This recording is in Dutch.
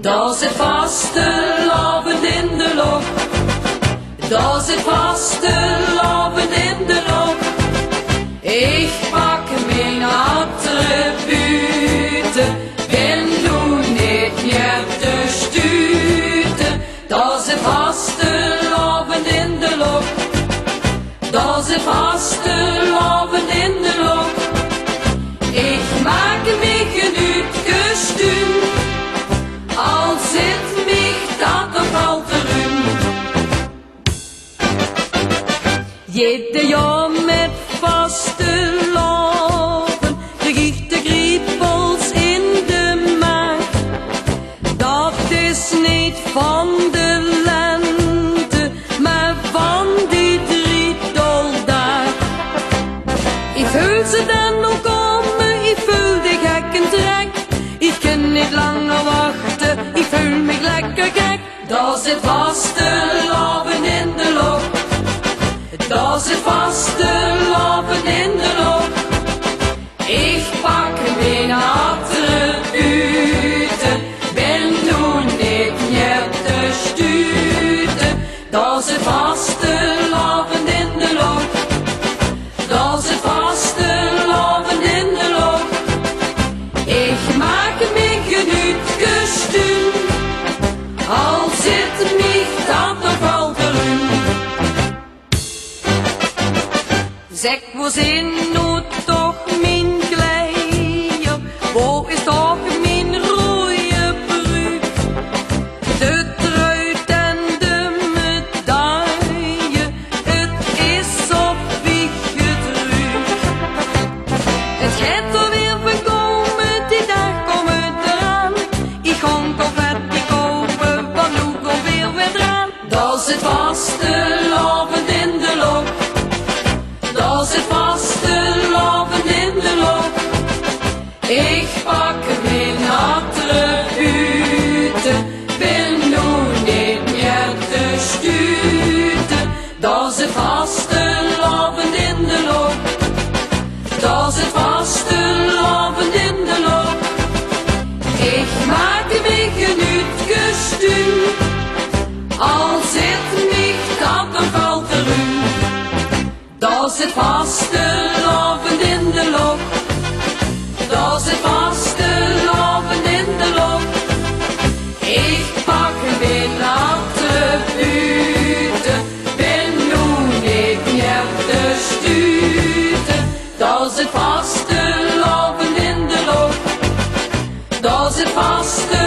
Daar zit vastelavond in de lucht. Daar zit vastelavond in de lucht. Ik pak mijn attributen, ben nu niet meer te stuten. Daar zit vastelavond in de lucht. Daar zit vastelavond in de lucht. Ik maak me genuit gestuurd. Al zit mich dat nog al te ruim. Jede jaar met vastelavond krijg ik de kriebels in de maag. Dat is niet van de lente, maar van die 3 doldagen. Ik voel ze dan nog komen, ik voel de gekke trek. Ik kan niet langer wachten, ik voel me lekker gek. Daar zit vastelavond in de lucht. Daar zit vastelavond in de lucht. Ik pak mijn attributen, ben nu niet meer te stuten. Daar zit vastelavond in de lucht. Daar zit vastelavond in de lucht. Ik maak me genuit gestuurd. Al zit mich dat nog wel te ruim. Zeg, wo zijn nu toch mijn kleier? Wo is toch mijn rode broek? De trui en de medaille, het is op wie gedrukt. Het gaat alweer voorkomen, die dag komt eraan. Ik ga confetti kopen, want nu komt weer eraan. Daar zit vastelavond in de lucht. Daar zit vastelavond in de lucht. Ik pak mijn attributen, ben nu niet meer te stuten. Daar zit vastelavond in de lucht. Daar zit vastelavond in de lucht. Ik maak me genuit gestuurd. Al zit mich dat nog wel te ruim. Daar zit vastelavond in de lucht. Daar zit vastelavond in de lucht. Ik pak mijn attributen, ben nu niet meer te stuten. Daar zit vastelavond in de lucht. Daar zit vastelavond.